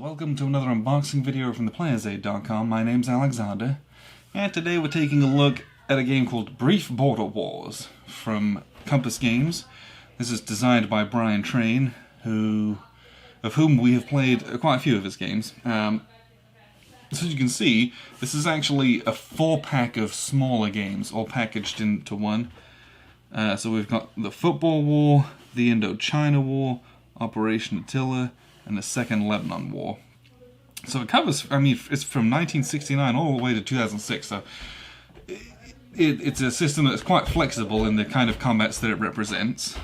welcome to another unboxing video from theplayersaid.com. My name's Alexander, and today we're taking a look at a game called Brief Border Wars from Compass Games. This is designed by Brian Train, of whom we have played quite a few of his games. So as you can see, this is actually a 4-pack of smaller games, all packaged into one. So we've got the Football War, the Indochina War, Operation Attila, and the Second Lebanon War. So it covers, I mean, it's from 1969 all the way to 2006, so it's a system that's quite flexible in the kind of combats that it represents.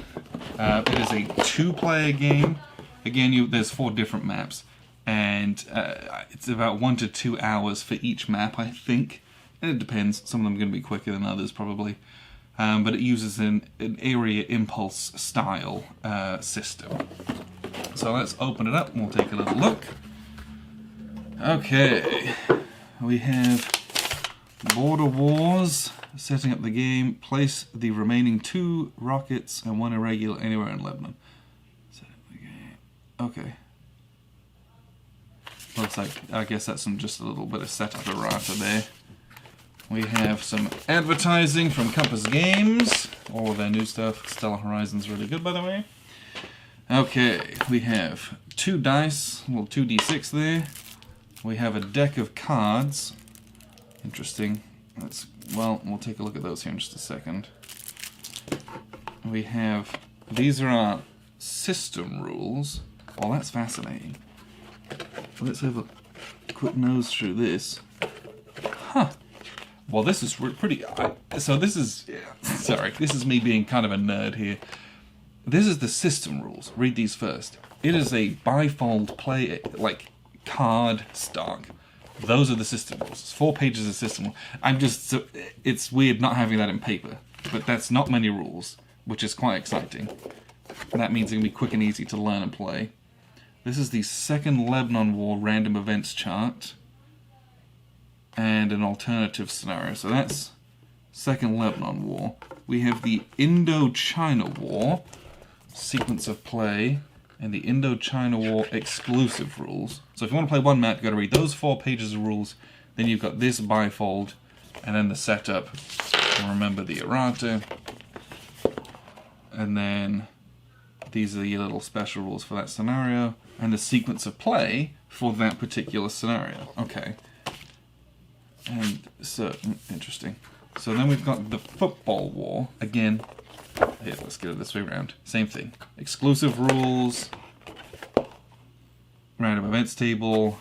It is a 2-player game. Again, there's 4 different maps, and it's about 1 to 2 hours for each map, I think. And it depends, some of them are going to be quicker than others, probably. But it uses an area impulse style system. So let's open it up and we'll take a little look. Okay, we have Border Wars, setting up the game, place the remaining 2 rockets and 1 irregular anywhere in Lebanon. Set up the game. Okay. Looks like, I guess that's just a little bit of setup errata there. We have some advertising from Compass Games, all of their new stuff. Stellar Horizon's really good, by the way. Okay, we have 2 dice, little 2d6 there. We have a deck of cards. Interesting. Well, we'll take a look at those here in just a second. We have, these are our system rules. Well, that's fascinating. Let's have a quick nose through this. Huh. Well, this is pretty... So this is... Sorry, this is me being kind of a nerd here. This is the system rules. Read these first. It is a bifold play, like, card stock. Those are the system rules. It's 4 pages of system rules. It's weird not having that in paper. But that's not many rules, which is quite exciting. That means it's going to be quick and easy to learn and play. This is the Second Lebanon War random events chart. And an alternative scenario. So that's Second Lebanon War. We have the Indochina War sequence of play and the Indochina War exclusive rules. So if you want to play one map, you've got to read those 4 pages of rules. Then you've got this bifold and then the setup. And remember the errata. And then these are your little special rules for that scenario and the sequence of play for that particular scenario. Okay. And so, interesting. So then we've got the Football War. Again, here, let's get it this way around. Same thing. Exclusive rules, random events table,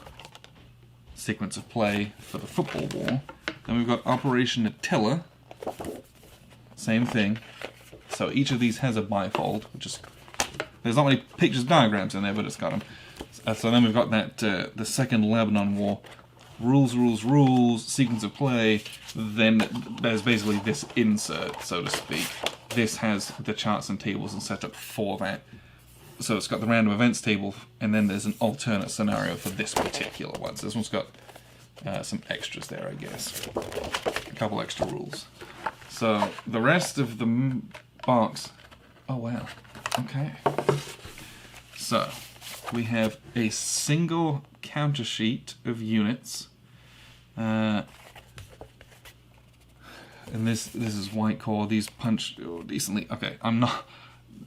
sequence of play for the Football War. Then we've got Operation Attila. Same thing. So each of these has a bifold, which is... There's not many pictures, diagrams in there, but it's got them. So then we've got that the Second Lebanon War. Rules, sequence of play, then there's basically this insert, so to speak. This has the charts and tables and setup for that. So it's got the random events table, and then there's an alternate scenario for this particular one. So this one's got some extras there, I guess. A couple extra rules. So the rest of the box... Oh, wow. Okay. So we have a single counter sheet of units. And this is white core. These punch decently. Okay,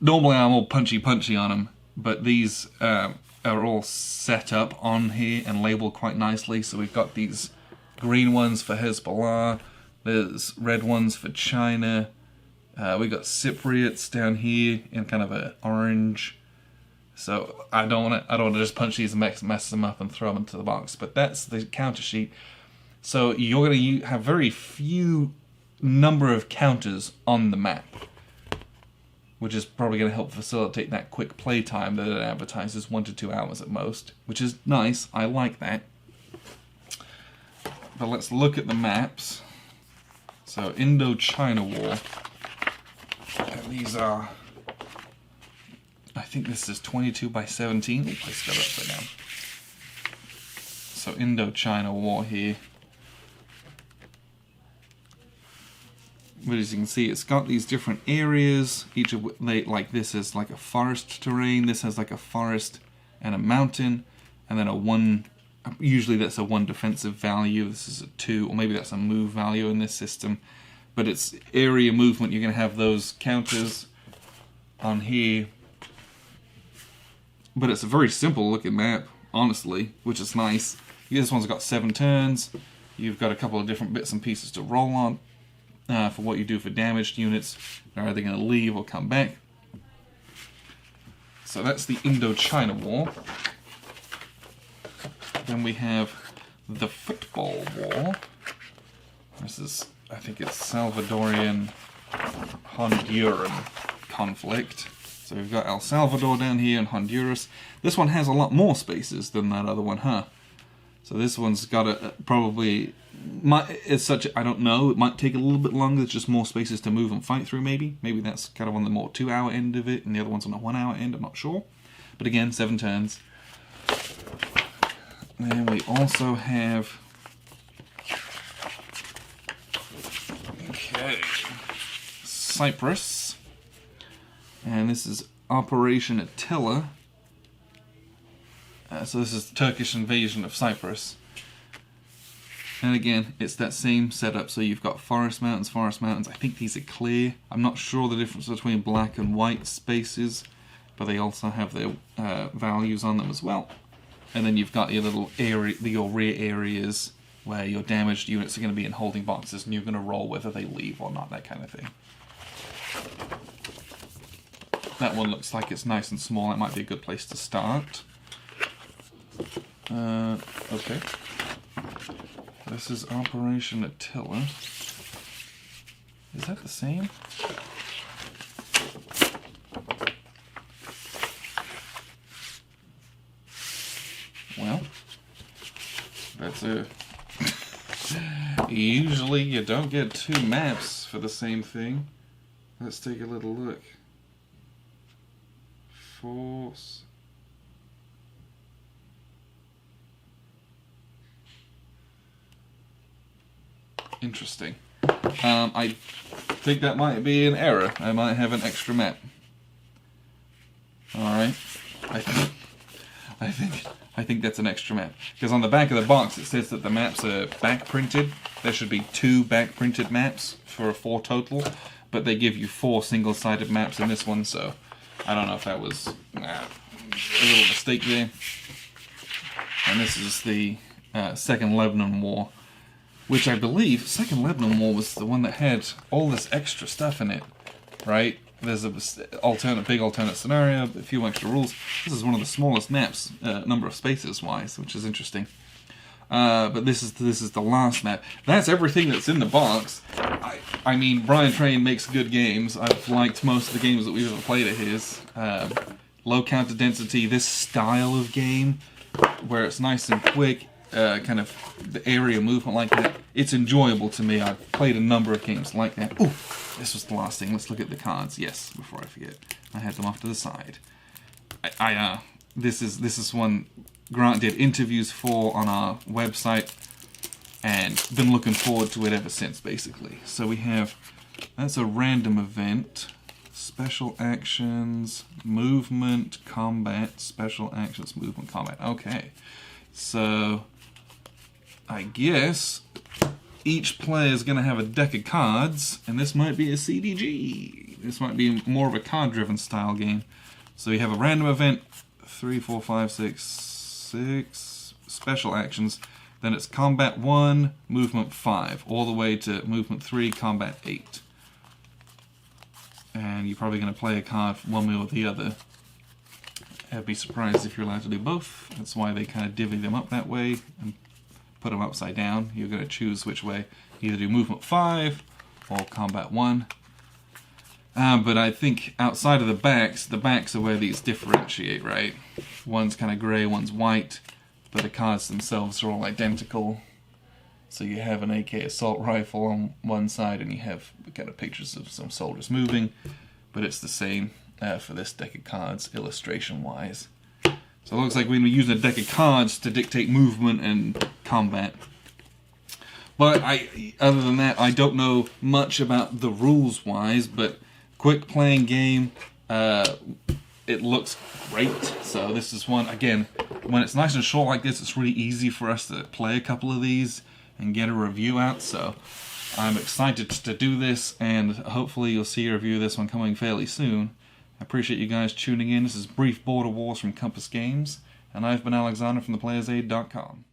normally I'm all punchy on them, but these are all set up on here and labeled quite nicely. So we've got these green ones for Hezbollah. There's red ones for China. We got Cypriots down here in kind of an orange. So I don't want to just punch these and mess them up and throw them into the box. But that's the counter sheet. So you're going to have very few number of counters on the map, which is probably going to help facilitate that quick play time that it advertises, 1 to 2 hours at most, which is nice. I like that. But let's look at the maps. So Indochina War. And these are... I think this is 22 by 17. We'll place that upside down. So Indochina War here. But as you can see, it's got these different areas. Each of like this is like a forest terrain. This has like a forest and a mountain. and then a 1. Usually that's a 1 defensive value. This is a 2, or maybe that's a move value in this system. But it's area movement. You're going to have those counters on here. But it's a very simple looking map, honestly, which is nice. This one's got 7 turns. You've got a couple of different bits and pieces to roll on for what you do for damaged units. Are they going to leave or come back? So that's the Indochina War. Then we have the Football War. This is, I think it's Salvadorian Honduran conflict. So we've got El Salvador down here and Honduras. This one has a lot more spaces than that other one, huh? So this one's got it's such, I don't know, it might take a little bit longer. There's just more spaces to move and fight through, maybe. Maybe that's kind of on the more 2-hour end of it, and the other one's on the 1-hour end, I'm not sure. But again, 7 turns. And we also have... Okay. Cyprus. And this is Operation Attila. So this is the Turkish invasion of Cyprus. And again, it's that same setup. So you've got forest mountains. I think these are clear. I'm not sure the difference between black and white spaces, but they also have their values on them as well. And then you've got your little area, your rear areas where your damaged units are going to be in holding boxes, and you're going to roll whether they leave or not, that kind of thing. That one looks like it's nice and small. That might be a good place to start. Okay. This is Operation Attila. Is that the same? Well, that's a... Usually you don't get 2 maps for the same thing. Let's take a little look. Force... Interesting. I think that might be an error. I might have an extra map. Alright. I think that's an extra map. Because on the back of the box it says that the maps are back printed. There should be 2 back printed maps for a 4 total. But they give you 4 single-sided maps in this one, so I don't know if that was a little mistake there. And this is the Second Lebanon War. Which I believe, Second Lebanon War was the one that had all this extra stuff in it, right? There's a big alternate scenario, a few extra rules. This is one of the smallest maps, number of spaces wise, which is interesting. But this is the last map. That's everything that's in the box. I mean, Brian Train makes good games. I've liked most of the games that we've ever played of his. Low counter density, this style of game, where it's nice and quick. Kind of the area movement like that. It's enjoyable to me. I've played a number of games like that. Ooh, this was the last thing. Let's look at the cards. Yes, before I forget. I had them off to the side. This is one Grant did interviews for on our website, and been looking forward to it ever since, basically. So we have, that's a random event. Special actions, movement, combat, special actions, movement, combat. Okay. So I guess each player is going to have a deck of cards, and this might be a CDG. This might be more of a card-driven style game. So you have a random event, 3, 4, 5, 6 special actions. Then it's combat 1, movement 5, all the way to movement 3, combat 8. And you're probably going to play a card one way or the other. I'd be surprised if you're allowed to do both. That's why they kind of divvy them up that way and put them upside down. You're going to choose which way. Either do movement 5 or combat 1. But I think outside of the backs are where these differentiate, right? One's kind of grey, one's white, but the cards themselves are all identical. So you have an AK assault rifle on one side, and you have kind of pictures of some soldiers moving, but it's the same for this deck of cards, illustration-wise. So it looks like we're going to be using a deck of cards to dictate movement and combat. But other than that, I don't know much about the rules-wise, but quick playing game, it looks great. So this is one, again, when it's nice and short like this, it's really easy for us to play a couple of these and get a review out. So I'm excited to do this, and hopefully you'll see a review of this one coming fairly soon. I appreciate you guys tuning in. This is Brief Border Wars from Compass Games, and I've been Alexander from ThePlayer'sAid.com.